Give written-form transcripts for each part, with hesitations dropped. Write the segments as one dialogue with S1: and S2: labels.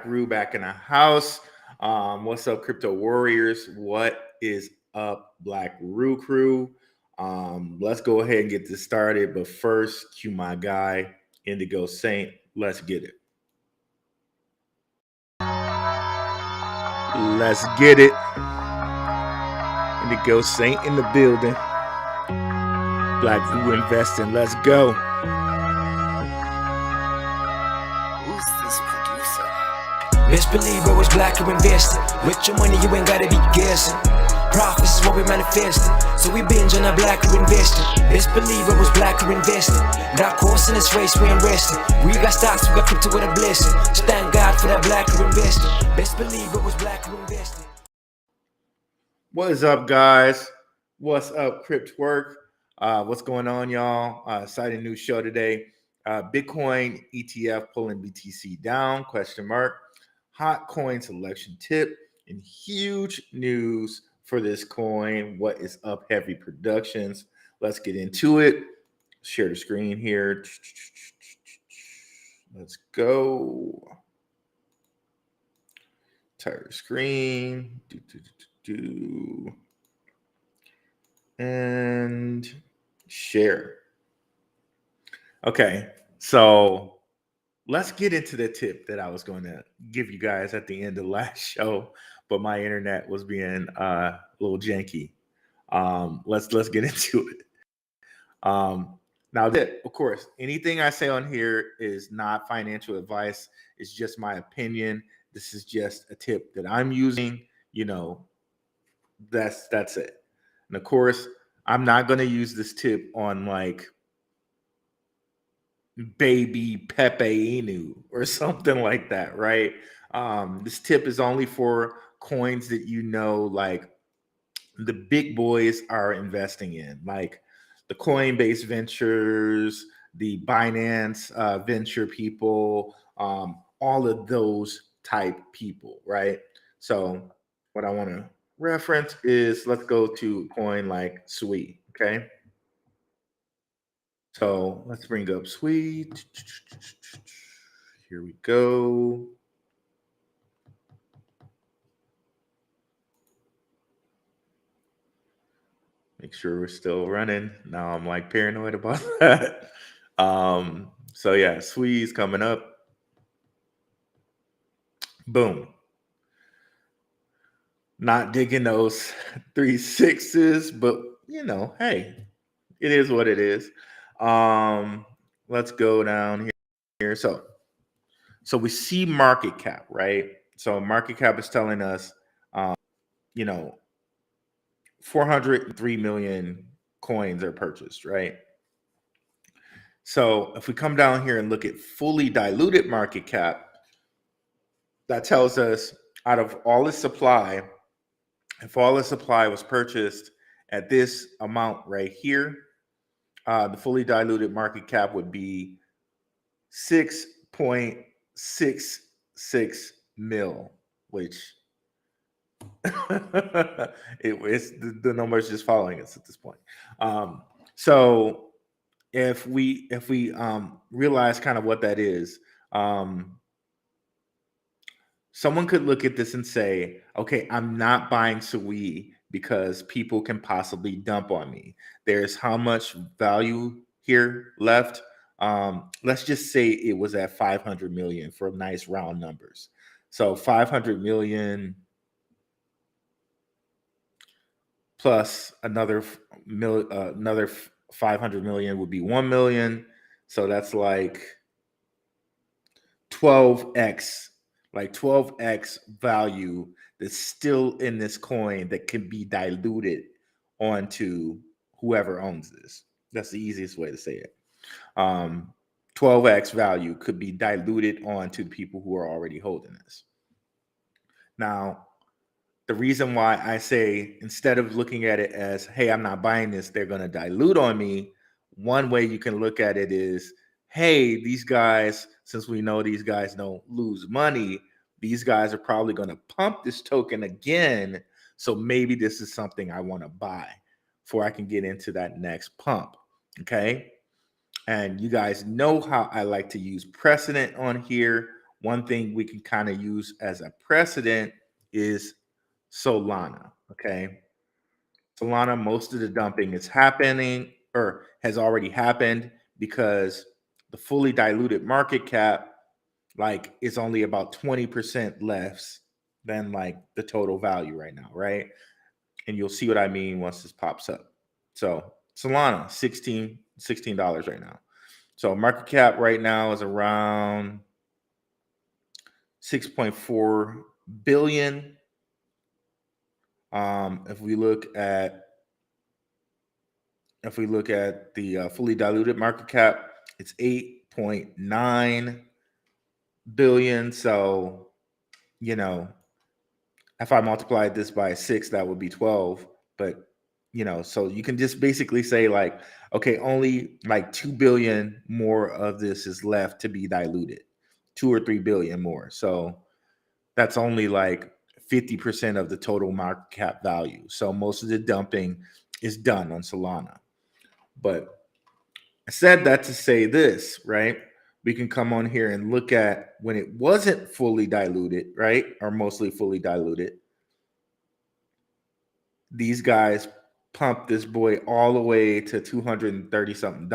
S1: Rue back in the house. What's up, crypto warriors? What is up, Black Rue crew? Let's go ahead and get this started. But first, cue my guy, Indigo Saint. Let's get it. Let's get it. Indigo Saint in the building. Black Rue investing. Let's go.
S2: Who's this producer?
S3: Best believe always black or invested. With your money, you ain't gotta be guessing. Profits is what we manifested. So we binge on a black or invested. Best believe it was black or invested. Dark horse in this race, we ain't resting. We got stocks, we got crypto with a blessing. So thank God for that black or invested. Best believe it was black or invested.
S1: What is up, guys? What's up, Crypt Work? What's going on, y'all? Exciting new show today. Bitcoin ETF pulling BTC down, question mark. Hot coin selection tip and huge news for this coin. What is up, Heavy Productions? Let's get into it. Share the screen here. Let's go. Entire screen. And share. Okay, so let's get into the tip that I was going to give you guys at the end of last show, but my internet was being a little janky. Let's get into it. Now, of course, anything I say on here is not financial advice. It's just my opinion. This is just a tip that I'm using. You know, that's it. And of course, I'm not going to use this tip on like baby Pepe Inu or something like that, right? This tip is only for coins that you know, like the big boys are investing in, like the Coinbase Ventures, the Binance Venture people, all of those type people, right? So what I want to reference is, let's go to a coin like Sui, okay? So let's bring up Sweet. Here we go. Make sure we're still running. Now I'm like paranoid about that. So yeah, Sweet's coming up. Boom. Not digging those 3 6s, but you know, hey, it is what it is. Let's go down here. So we see market cap, right? So market cap is telling us, you know, 403 million coins are purchased, right? So if we come down here and look at fully diluted market cap, that tells us out of all the supply, if all the supply was purchased at this amount right here, the fully diluted market cap would be 6.66 mil, which it's the number is just following us at this point. So if we realize kind of what that is, someone could look at this and say, okay, I'm not buying Sui because people can possibly dump on me. There's how much value here left. Let's just say it was at 500 million for nice round numbers. So 500 million plus another 500 million would be 1 million. So that's like 12x, like 12x value that's still in this coin that can be diluted onto whoever owns this. That's the easiest way to say it. 12x value could be diluted onto people who are already holding this. Now, the reason why I say, instead of looking at it as, hey, I'm not buying this, they're going to dilute on me, one way you can look at it is, hey, these guys, since we know these guys don't lose money, these guys are probably going to pump this token again. So maybe this is something I want to buy before I can get into that next pump. Okay. And you guys know how I like to use precedent on here. one thing we can kind of use as a precedent is Solana. Okay. Solana, most of the dumping is happening or has already happened because the fully diluted market cap like is only about 20% less than like the total value right now, right? And you'll see what I mean once this pops up. So Solana, $16 right now. So market cap right now is around 6.4 billion. If we look at the fully diluted market cap, it's 8.9 billion. So, you know, if I multiplied this by 6, that would be 12. But, so you can just basically say like, okay, only like 2 billion more of this is left to be diluted, 2 or 3 billion more. So that's only like 50% of the total market cap value. So most of the dumping is done on Solana. But I said that to say this, right? We can come on here and look at when it wasn't fully diluted, right? Or mostly fully diluted. These guys pumped this boy all the way to $230 something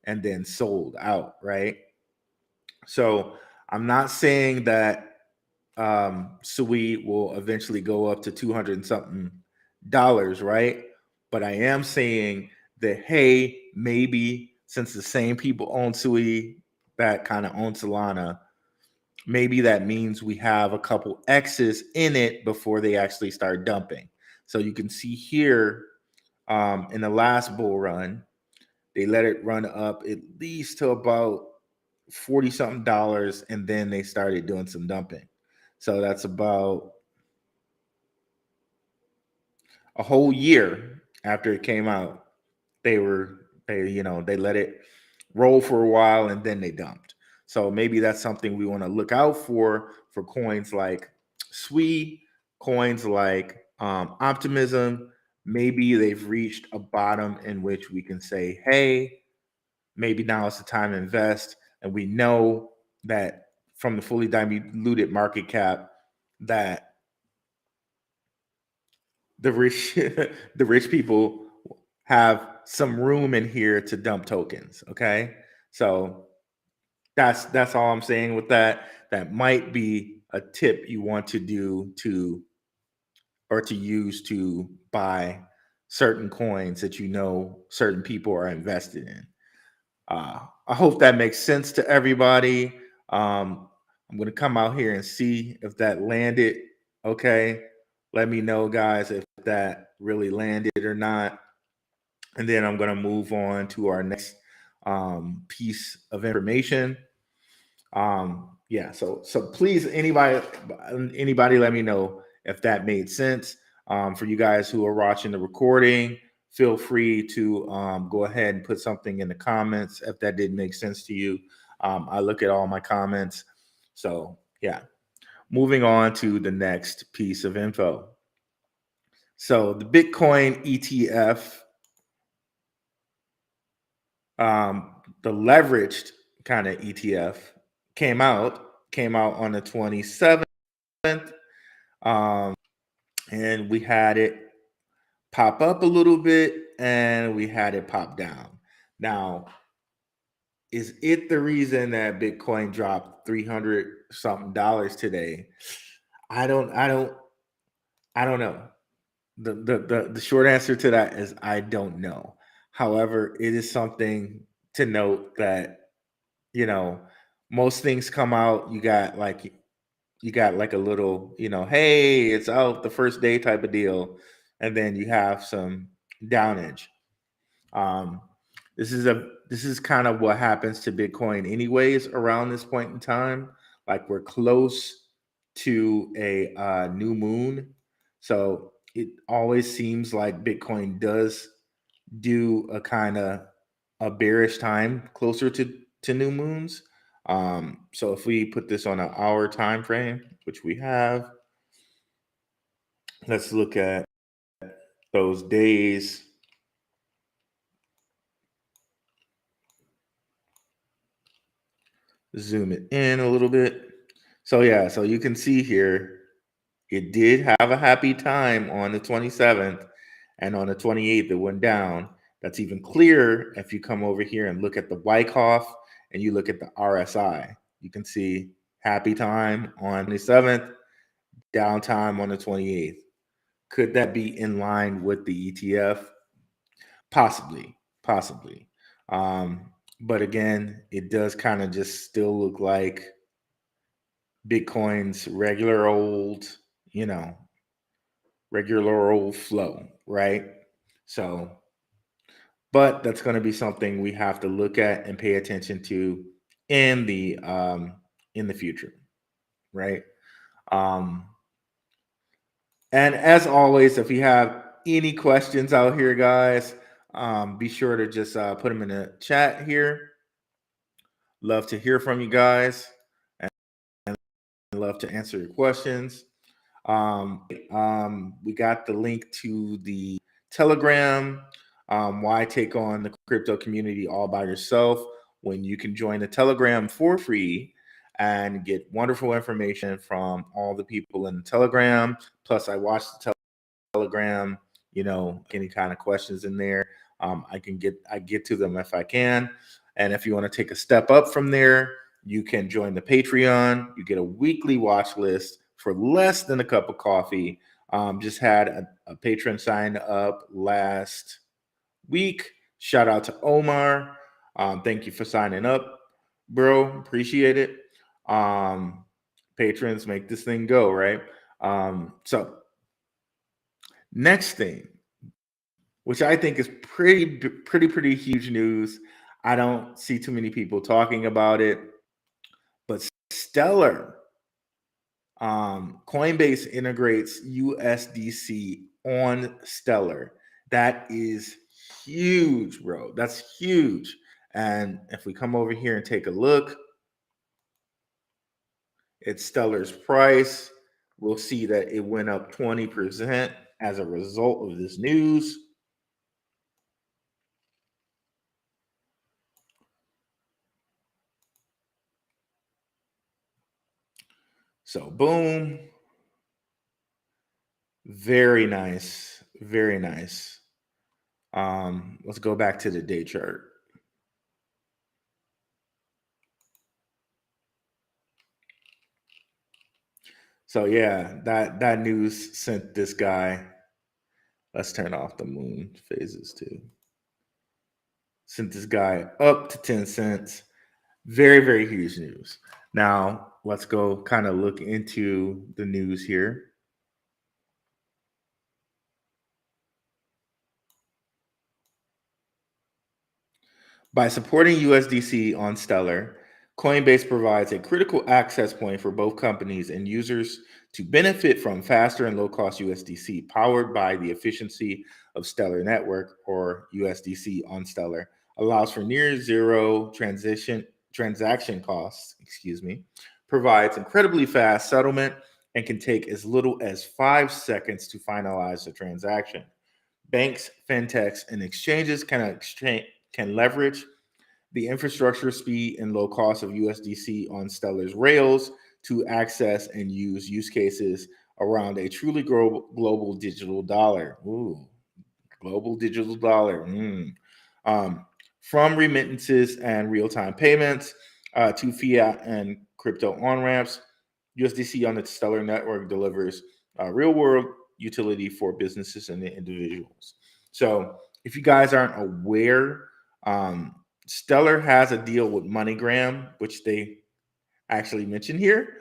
S1: and then sold out, right? So I'm not saying that Sui will eventually go up to 200 and something dollars, right? But I am saying that, hey, maybe since the same people own Sui that kind of own Solana, maybe that means we have a couple X's in it before they actually start dumping. So you can see here in the last bull run, they let it run up at least to about 40 something dollars, and then they started doing some dumping. So that's about a whole year after it came out. They let it roll for a while and then they dumped. So maybe that's something we want to look out for coins like SWE, coins like Optimism. Maybe they've reached a bottom in which we can say, hey, maybe now is the time to invest. And we know that from the fully diluted market cap that the rich the rich people have some room in here to dump tokens. Okay. So that's all I'm saying with that. That might be a tip you want to do to use to buy certain coins that certain people are invested in. I hope that makes sense to everybody. I'm going to come out here and see if that landed. Okay. Let me know, guys, if that really landed or not. And then I'm going to move on to our next piece of information. So please, anybody let me know if that made sense. For you guys who are watching the recording, feel free to go ahead and put something in the comments if that didn't make sense to you. I look at all my comments. So yeah, moving on to the next piece of info. So the Bitcoin ETF, the leveraged kind of ETF came out on the 27th. And we had it pop up a little bit and we had it pop down. Now, is it the reason that Bitcoin dropped 300 something dollars today? I don't know. The short answer to that is I don't know. However, it is something to note that, most things come out, you got like a little, hey, it's out the first day type of deal, and then you have some downage. This is kind of what happens to Bitcoin anyways around this point in time. Like we're close to a new moon, so it always seems like Bitcoin does do a kind of a bearish time closer to new moons. So if we put this on an hour time frame, which we have, let's look at those days. Zoom it in a little bit. So yeah, so you can see here, it did have a happy time on the 27th, and on the 28th it went down. That's even clearer if you come over here and look at the Wyckoff and you look at the RSI. You can see happy time on the 7th, downtime on the 28th. Could that be in line with the ETF? Possibly, possibly. But again, it does kind of just still look like Bitcoin's regular old, you know, regular old flow, right? So, but that's going to be something we have to look at and pay attention to in the future, right? Um, and as always, if you have any questions out here, guys, be sure to just put them in the chat here. Love to hear from you guys and love to answer your questions. We got the link to the Telegram. Why take on the crypto community all by yourself when you can join the Telegram for free and get wonderful information from all the people in the Telegram. Plus, I watch the Telegram. Any kind of questions in there, I get to them if I can. And if you want to take a step up from there, you can join the Patreon. You get a weekly watch list for less than a cup of coffee. Just had a patron sign up last week. Shout out to Omar. Thank you for signing up, bro. Appreciate it. Patrons make this thing go, right? So next thing, which I think is pretty huge news. I don't see too many people talking about it, but Stellar, Coinbase integrates USDC on Stellar. That is huge, bro. That's huge. And if we come over here and take a look at Stellar's price, we'll see that it went up 20% as a result of this news. So boom. Very nice. Very nice. Let's go back to the day chart. So yeah, that news sent this guy. Let's turn off the moon phases too. Sent this guy up to 10 cents. Very, very huge news. Now let's go kind of look into the news here. By supporting USDC on Stellar, Coinbase provides a critical access point for both companies and users to benefit from faster and low-cost USDC powered by the efficiency of Stellar Network, or USDC on Stellar, allows for near zero transaction costs, provides incredibly fast settlement, and can take as little as 5 seconds to finalize the transaction. Banks, fintechs, and exchanges can leverage the infrastructure, speed, and low cost of USDC on Stellar's rails to access and use cases around a truly global digital dollar. Ooh, global digital dollar. From remittances and real-time payments to fiat and crypto on-ramps, USDC on the Stellar network delivers real-world utility for businesses and individuals. So if you guys aren't aware, Stellar has a deal with MoneyGram, which they actually mention here.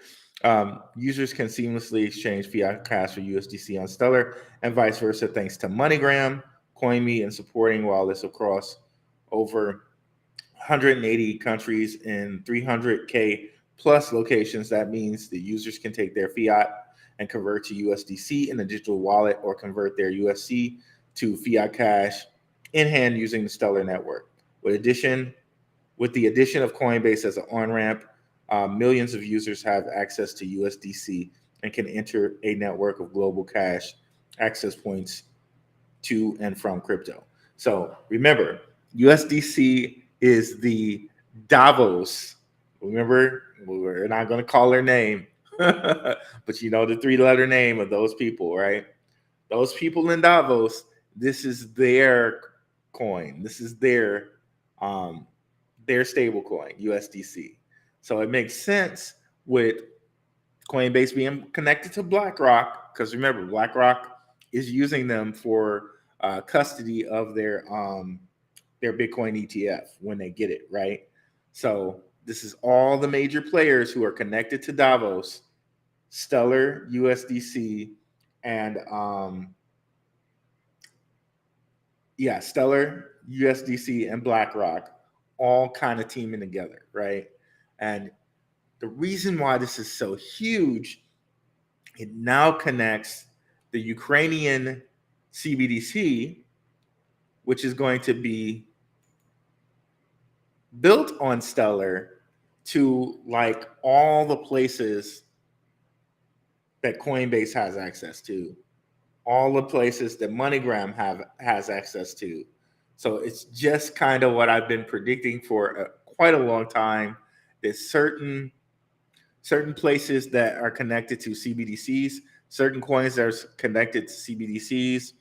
S1: Users can seamlessly exchange fiat cash for USDC on Stellar and vice versa, thanks to MoneyGram, CoinMe, and supporting wallets across over 180 countries in 300K plus locations. That means the users can take their fiat and convert to USDC in a digital wallet or convert their USC to fiat cash in hand using the Stellar network. With the addition of Coinbase as an on-ramp, millions of users have access to USDC and can enter a network of global cash access points to and from crypto. So remember, USDC is the Davos Remember, we're not going to call her name, but you know the 3-letter name of those people, right? Those people in Davos, this is their coin. This is their stable coin, USDC. So it makes sense with Coinbase being connected to BlackRock, because remember, BlackRock is using them for custody of their Bitcoin ETF when they get it, right? So this is all the major players who are connected to Davos, Stellar, USDC, and Stellar, USDC, and BlackRock all kind of teaming together, right? And the reason why this is so huge, it now connects the Ukrainian CBDC, which is going to be built on Stellar, to like all the places that Coinbase has access to, all the places that MoneyGram has access to. So it's just kind of what I've been predicting for quite a long time. There's certain places that are connected to CBDCs, certain coins that are connected to CBDCs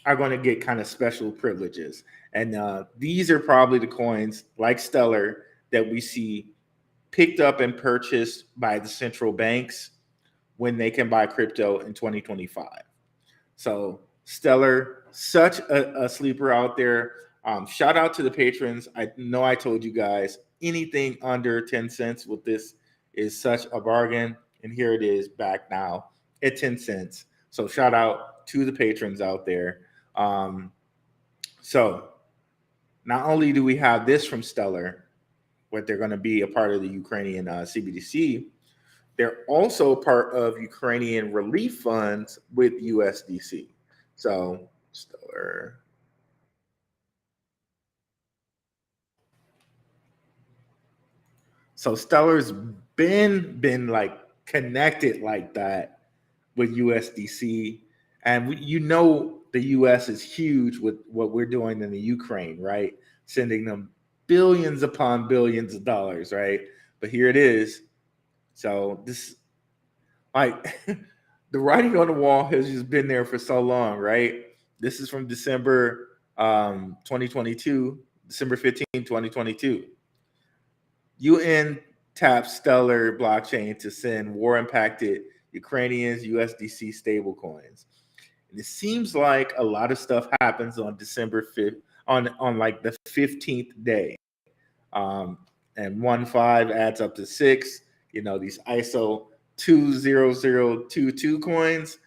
S1: are going to get kind of special privileges. And these are probably the coins like Stellar that we see picked up and purchased by the central banks when they can buy crypto in 2025. So Stellar, such a sleeper out there. Shout out to the patrons. I know I told you guys anything under 10 cents with this is such a bargain. And here it is back now at 10 cents. So shout out to the patrons out there. So not only do we have this from Stellar, where they're going to be a part of the Ukrainian CBDC, they're also part of Ukrainian relief funds with USDC. So Stellar. So Stellar's been like connected like that with USDC, and you know the US is huge with what we're doing in the Ukraine, right? Sending them billions upon billions of dollars, right? But here it is. So this, like, the writing on the wall has just been there for so long, right? This is from December 2022, December 15, 2022. UN taps Stellar blockchain to send war-impacted Ukrainians USDC stablecoins. And it seems like a lot of stuff happens on December 5th, on like the 15th day. And 1-5 adds up to 6. You know, these ISO 20022 coins,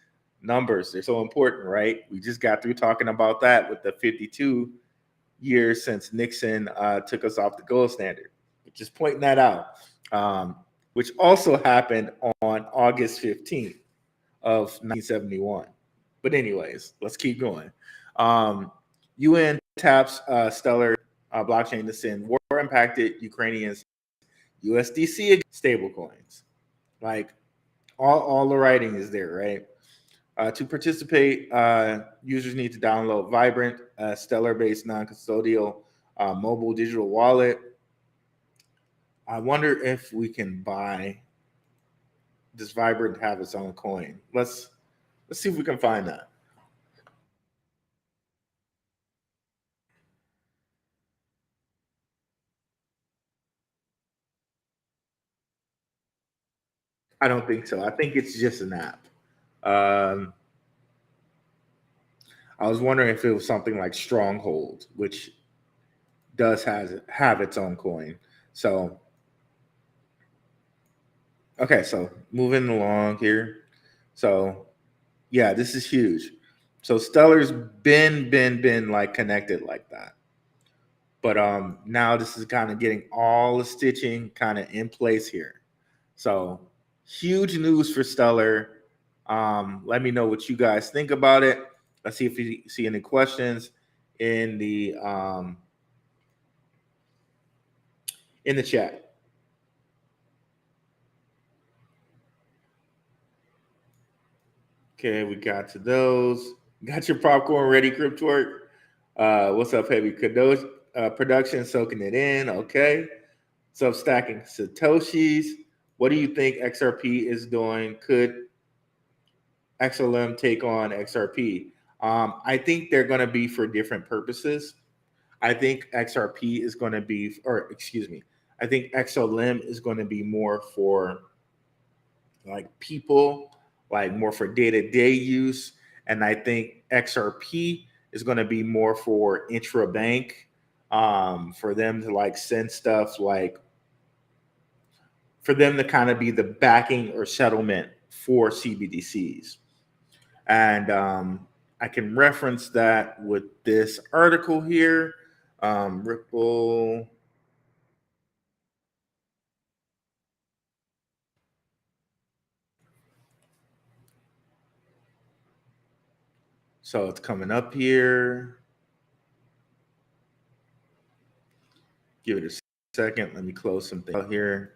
S1: numbers, they're so important, right? We just got through talking about that with the 52 years since Nixon took us off the gold standard. Just pointing that out, which also happened on August 15th of 1971. But anyways, let's keep going. UN taps Stellar blockchain to send war-impacted Ukrainians USDC stablecoins. Like all the writing is there, right? To participate, users need to download Vibrant, Stellar-based non-custodial mobile digital wallet. I wonder if we can buy this Vibrant have its own coin. Let's see if we can find that. I don't think so. I think it's just an app. I was wondering if it was something like Stronghold, which does have its own coin. So, okay, so moving along here. So, yeah, this is huge. So Stellar's been like connected like that. But now this is kind of getting all the stitching kind of in place here. So huge news for Stellar. Let me know what you guys think about it. Let's see if you see any questions in the chat. Okay, we got to those. Got your popcorn ready, Cryptwork? What's up, Heavy Kadosh? Production soaking it in. Okay. Stacking Satoshis. What do you think XRP is doing? Could XLM take on XRP? I think they're going to be for different purposes. I think XRP is going to be, or excuse me, I think XLM is going to be more for like people, like more for day-to-day use. And I think XRP is going to be more for intra-bank, for them to like send stuff, like for them to kind of be the backing or settlement for CBDCs. And I can reference that with this article here. Ripple. So it's coming up here. Give it a second. Let me close something out here.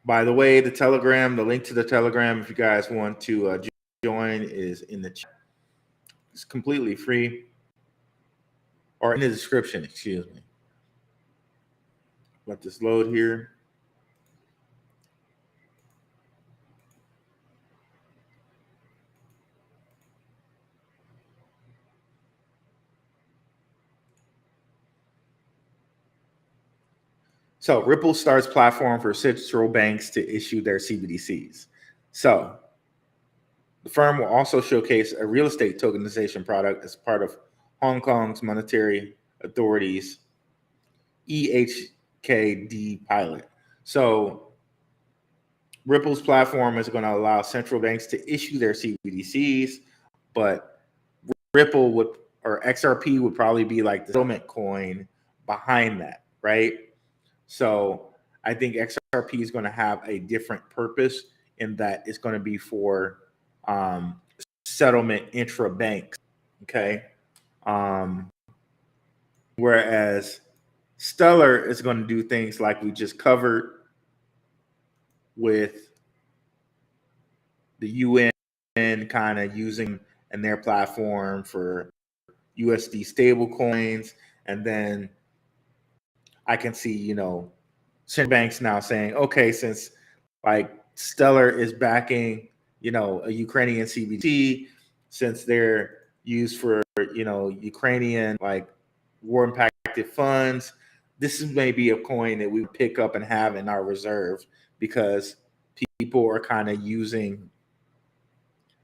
S1: By the way, the Telegram, the link to the Telegram, if you guys want to join, is in the chat. It's completely free, or in the description, excuse me. Let this load here. So Ripple starts platform for central banks to issue their CBDCs. So the firm will also showcase a real estate tokenization product as part of Hong Kong's Monetary Authority's EHKD pilot. So Ripple's platform is going to allow central banks to issue their CBDCs, but Ripple would, or XRP would probably be like the settlement coin behind that, right? So I think XRP is going to have a different purpose in that it's going to be for settlement intra-banks, okay? Whereas Stellar is going to do things like we just covered with the UN kind of using in their platform for USD stable coins. And then I can see, central banks now saying, okay, since like Stellar is backing, a Ukrainian CBDC, since they're used for, Ukrainian like war impacted funds, this is maybe a coin that we would pick up and have in our reserve because people are kind of using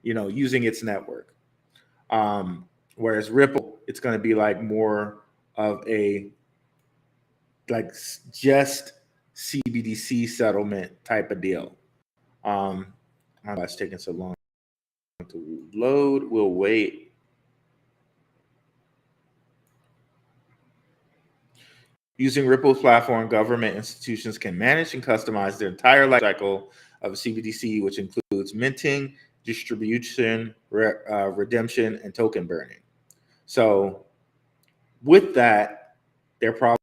S1: its network. Whereas Ripple, it's going to be like more of a like just CBDC settlement type of deal. It's taking so long to load. We'll wait. Using Ripple's platform, government institutions can manage and customize their entire life cycle of a CBDC, which includes minting, distribution, redemption, and token burning. So with that, they're probably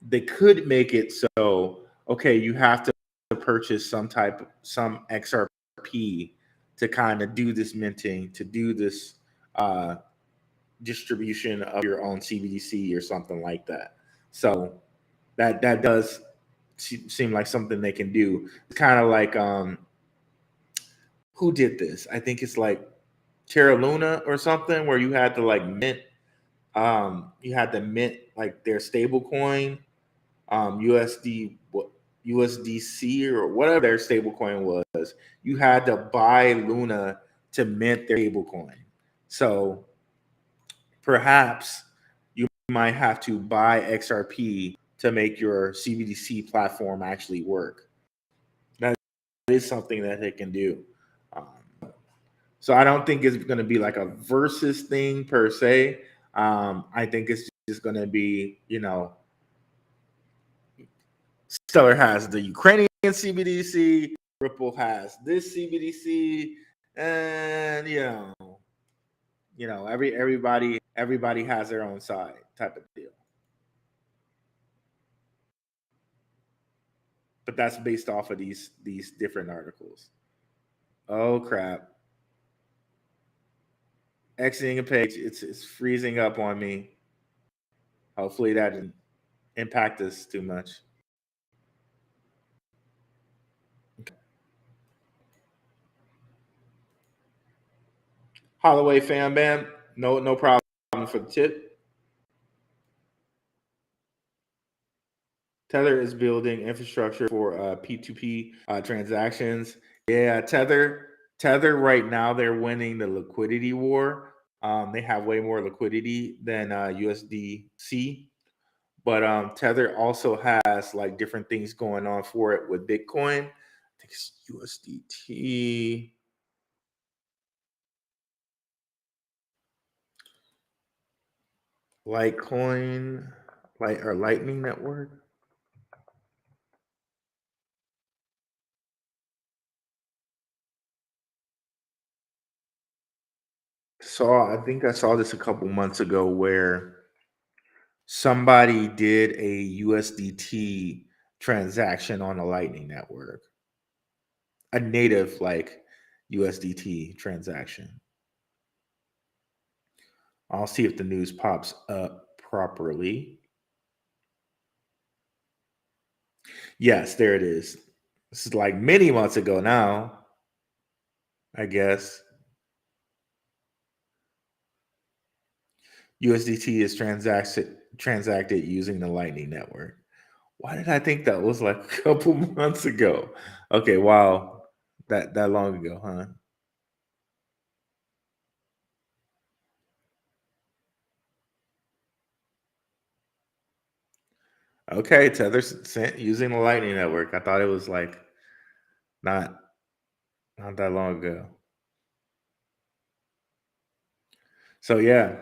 S1: they could make it so, okay, you have to purchase some XRP to kind of do this minting, to do this distribution of your own CBDC or something like that. So that does seem like something they can do. It's kind of like who did this? I think it's like Terra Luna or something, where you had to like mint like their stable coin, USDC or whatever their stable coin was. You had to buy Luna to mint their stable coin. So perhaps you might have to buy XRP to make your CBDC platform actually work. That is something that they can do. So I don't think it's going to be like a versus thing per se. I think it's just going to be, Stellar has the Ukrainian CBDC, Ripple has this CBDC, and everybody has their own side type of deal. But that's based off of these different articles. Oh crap. Exiting a page, it's freezing up on me. Hopefully that didn't impact us too much. Okay. Holloway fam bam, no problem for the tip. Tether is building infrastructure for P2P transactions. Yeah, Tether right now they're winning the liquidity war. They have way more liquidity than USDC, but Tether also has like different things going on for it with Bitcoin. I think it's USDT. Litecoin, or Lightning Network. I think I saw this a couple months ago where somebody did a USDT transaction on a Lightning Network, a native like USDT transaction. I'll see if the news pops up properly. Yes, there it is. This is like many months ago now, I guess. USDT is transacted using the Lightning Network. Why did I think that was like a couple months ago? Okay, wow. That long ago, huh? Okay, Tether sent using the Lightning Network. I thought it was like not not that long ago. So yeah.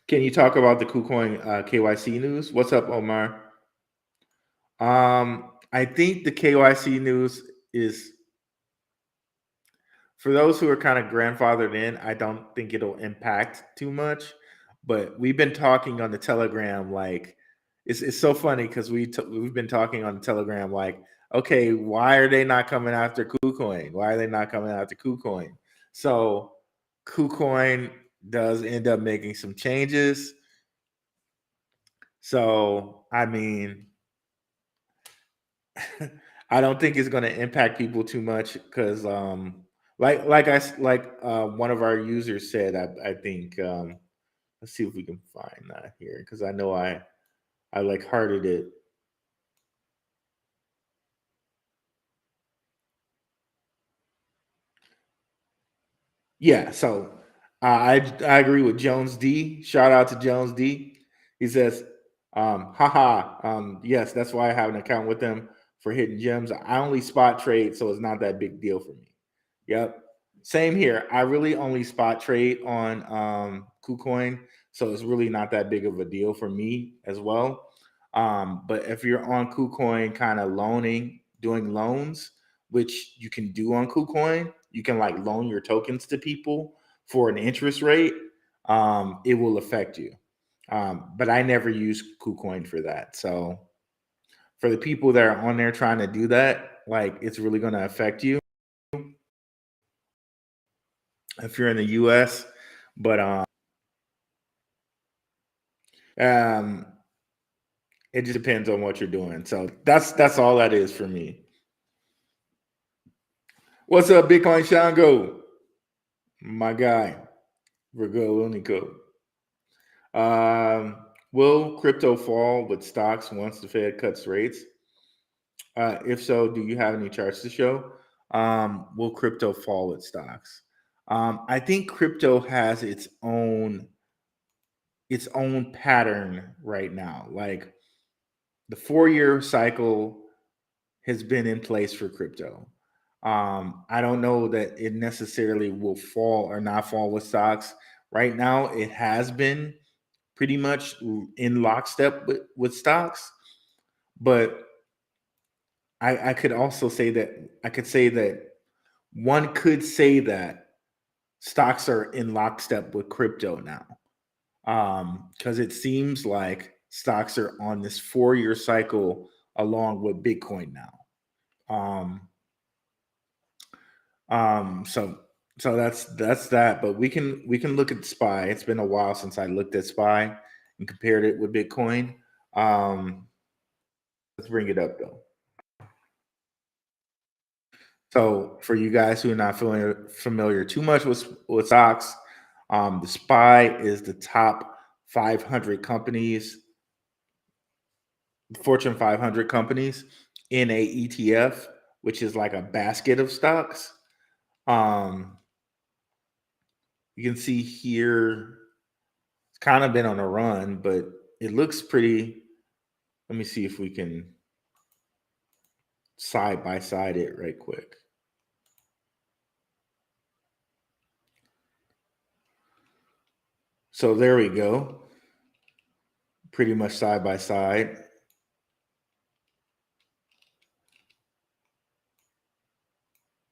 S1: Can you talk about the KuCoin KYC news? What's up, Omar? I think the KYC news is for those who are kind of grandfathered in. I don't think it'll impact too much, but we've been talking on the Telegram like it's so funny because we've been talking on the Telegram like, okay, why are they not coming after KuCoin? Why are they not coming after KuCoin? So KuCoin does end up making some changes. So I mean, I don't think it's going to impact people too much because, one of our users said, I think, let's see if we can find that here because I know I like hearted it. Yeah, so I agree with Jones D. Shout out to Jones D. He says, haha, yes, that's why I have an account with them for hidden gems. I only spot trade, so it's not that big deal for me. Yep. Same here. I really only spot trade on KuCoin, so it's really not that big of a deal for me as well. But if you're on KuCoin kind of doing loans, which you can do on KuCoin, you can like loan your tokens to people for an interest rate. It will affect you. But I never use KuCoin for that. So for the people that are on there trying to do that, like it's really going to affect you if you're in the US. But um, it just depends on what you're doing. So that's all that is for me. What's up, Bitcoin Shango? My guy, Virgo Unico. Will crypto fall with stocks once the Fed cuts rates? If so, do you have any charts to show? Will crypto fall with stocks? I think crypto has its own pattern right now. Like the 4-year cycle has been in place for crypto. I don't know that it necessarily will fall or not fall with stocks. Right now, it has been pretty much in lockstep with stocks, but I could also say that one could say that stocks are in lockstep with crypto now, because it seems like stocks are on this 4-year cycle along with Bitcoin now. Um, so So that's that. But we can look at SPY. It's been a while since I looked at SPY and compared it with Bitcoin. Um, let's bring it up though. So for you guys who are not familiar too much with stocks, the SPY is the top 500 companies, Fortune 500 companies in a ETF, which is like a basket of stocks. Um, you can see here, it's kind of been on a run, but it looks pretty. Let me see if we can side by side it right quick. So there we go. Pretty much side by side.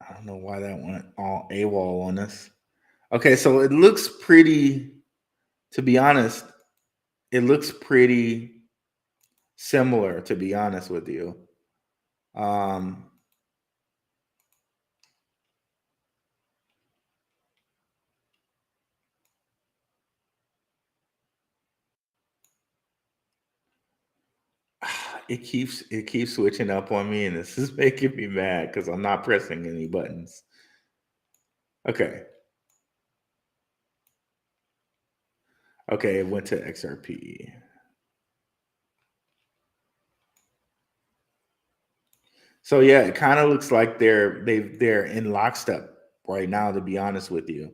S1: I don't know why that went all AWOL on us. Okay, so it looks pretty, to be honest, it looks pretty similar, to be honest with you. Um, it keeps switching up on me, and this is making me mad because I'm not pressing any buttons. Okay. Okay, it went to XRP. So yeah, it kind of looks like they're in lockstep right now, to be honest with you.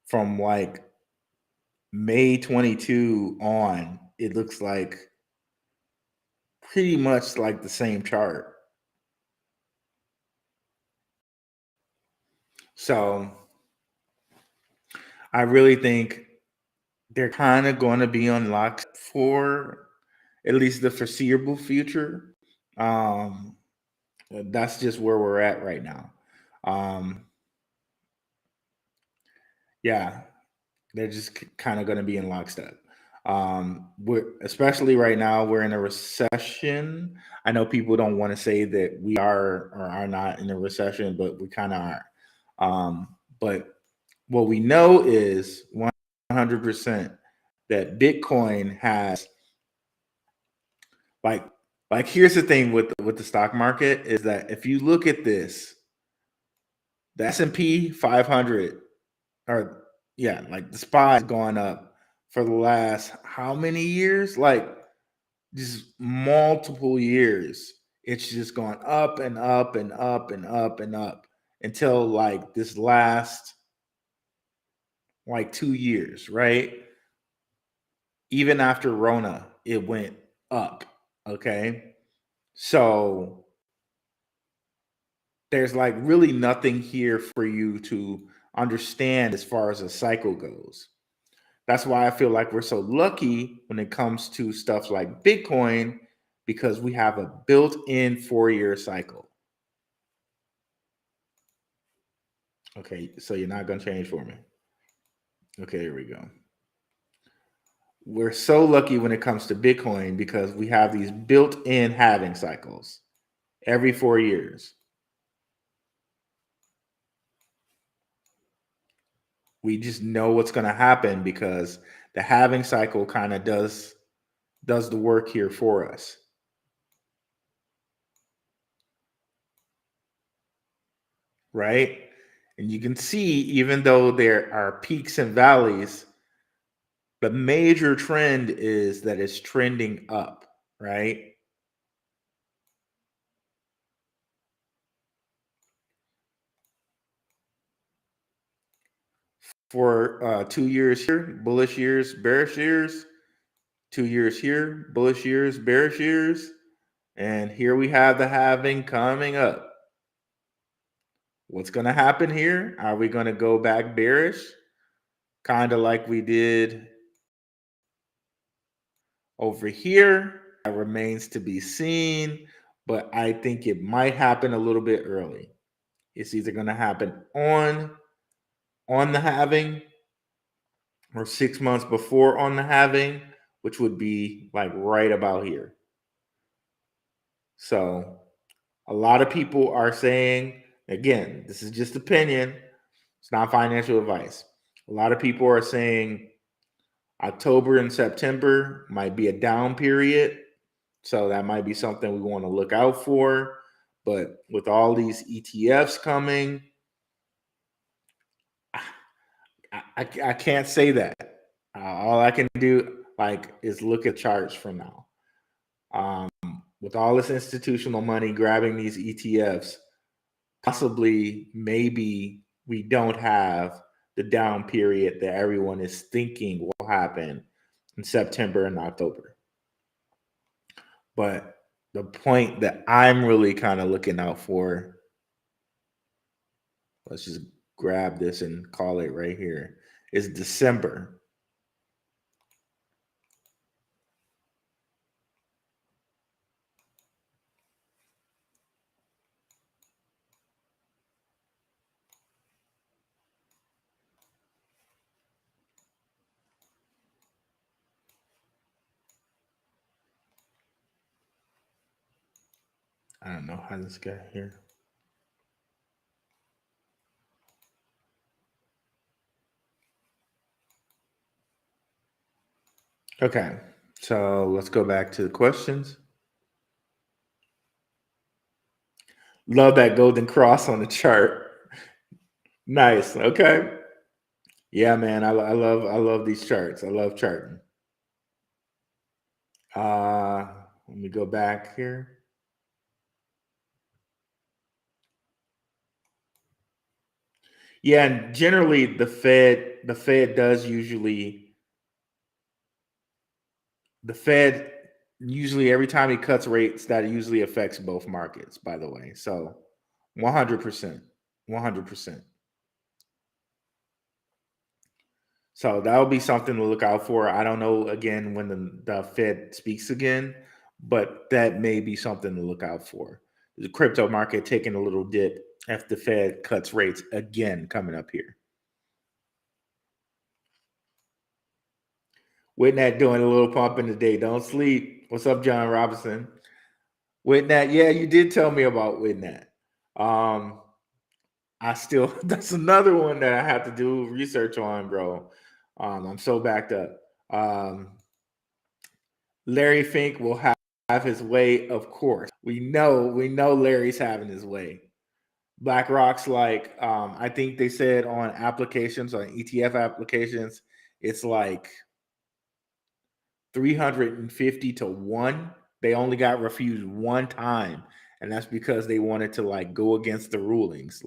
S1: From like May 22 on, it looks like pretty much like the same chart. So I really think they're kind of going to be on lock for at least the foreseeable future. Um, that's just where we're at right now. Um, yeah, they're just kind of going to be in lockstep. We're especially right now we're in a recession. I know people don't want to say that we are or are not in a recession, but we kind of are. But what we know is 100% that Bitcoin has like here's the thing with the stock market is that if you look at this, the S&P 500 or yeah, like the SPY has gone up for the last how many years? Like just multiple years. It's just gone up and up and up and up and up until like this last like 2 years, right? Even after Rona, it went up. Okay. So there's like really nothing here for you to understand as far as a cycle goes. That's why I feel like we're so lucky when it comes to stuff like Bitcoin because we have a built-in 4-year cycle. Okay, so you're not going to change for me. Okay, here we go. We're so lucky when it comes to Bitcoin because we have these built-in halving cycles every 4 years. We just know what's going to happen because the halving cycle kind of does the work here for us. Right? And you can see, even though there are peaks and valleys, the major trend is that it's trending up, right? For 2 years here, bullish years, bearish years, 2 years here, bullish years, bearish years, and here we have the halving coming up. What's going to happen here? Are we going to go back bearish? Kind of like we did over here. That remains to be seen, but I think it might happen a little bit early. It's either going to happen on the halving or 6 months before on the halving, which would be like right about here. So a lot of people are saying, again, this is just opinion. It's not financial advice. A lot of people are saying October and September might be a down period. So that might be something we want to look out for. But with all these ETFs coming, I can't say that. All I can do is look at charts from now. With all this institutional money grabbing these ETFs, possibly maybe we don't have the down period that everyone is thinking will happen in September and October. But the point that I'm really kind of looking out for, let's just grab this and call it right here, is December. I don't know how this got here. Okay, so let's go back to the questions. Love that golden cross on the chart. Nice. Okay. Yeah, man. I love these charts. I love charting. Let me go back here. Yeah, and generally the Fed does usually every time he cuts rates, that usually affects both markets, by the way. So 100%. 100%. So that'll be something to look out for. I don't know again when the Fed speaks again, but that may be something to look out for. The crypto market taking a little dip if the Fed cuts rates again coming up here. Whitney doing a little pumping today. Don't sleep. What's up, John Robinson? Whitney, yeah, you did tell me about Whitney. That's another one that I have to do research on, bro. I'm so backed up. Larry Fink will have his way, of course. We know Larry's having his way. BlackRock's I think they said on applications, on ETF applications, it's like 350 to 1. They only got refused one time, and that's because they wanted to go against the rulings.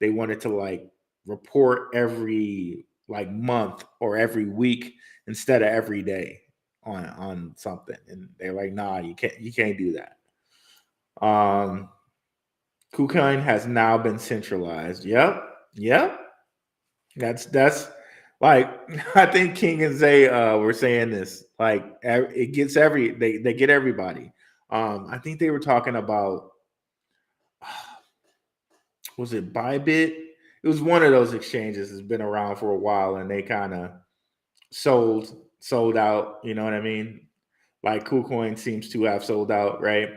S1: They wanted to report every month or every week instead of every day on something, and they're like, nah, you can't do that. KuCoin has now been centralized. Yep. That's I think King and Zay were saying this. It gets they get everybody. I think they were talking about was it Bybit? It was one of those exchanges that's been around for a while, and they kind of sold out. You know what I mean? KuCoin seems to have sold out, right?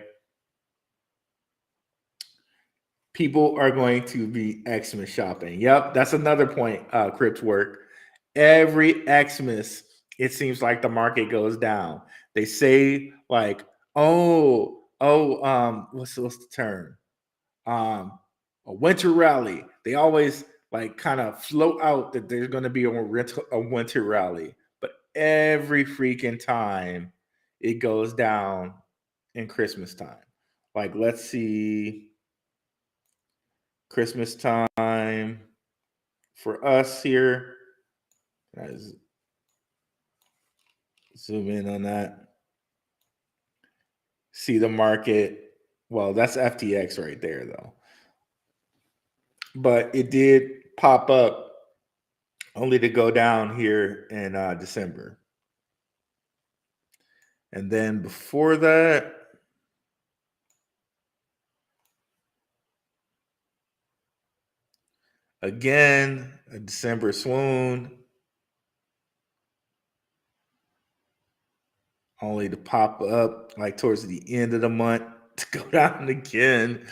S1: People are going to be Xmas shopping. Yep, that's another point. Crypt work. Every Xmas, it seems like the market goes down. They say what's the term? A winter rally. They always kind of float out that there's going to be a winter rally, but every freaking time it goes down in Christmas time. Let's see. Christmas time for us here. Guys, zoom in on that. See the market. Well, that's FTX right there, though. But it did pop up only to go down here in December. And then before that, again, a December swoon. Only to pop up towards the end of the month to go down again.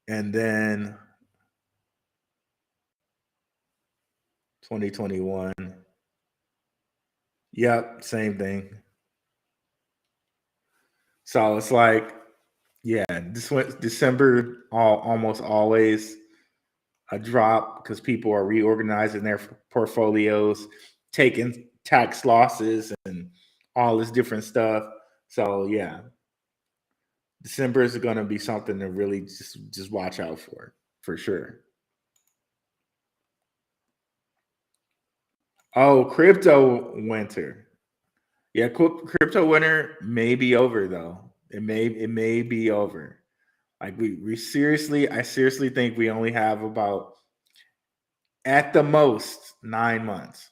S1: And then 2021. Yep, same thing. So it's like, yeah, December almost always a drop because people are reorganizing their portfolios, taking tax losses and all this different stuff. So yeah, December is going to be something to really just watch out for sure. Oh, crypto winter. Yeah, crypto winter may be over though. It may be over. Like I seriously think we only have about at the most 9 months.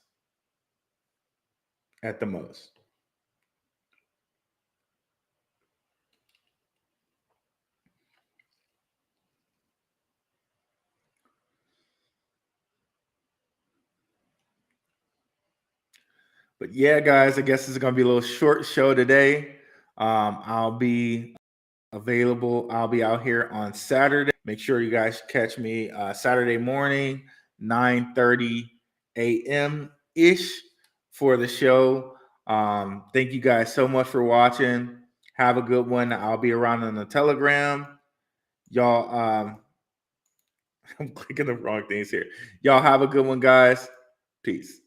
S1: At the most. But yeah, guys, I guess it's gonna be a little short show today. I'll be available. I'll be out here on Saturday. Make sure you guys catch me Saturday morning, 9:30 a.m. ish for the show. Thank you guys so much for watching. Have a good one. I'll be around on the Telegram. Y'all, I'm clicking the wrong things here. Y'all have a good one, guys. Peace.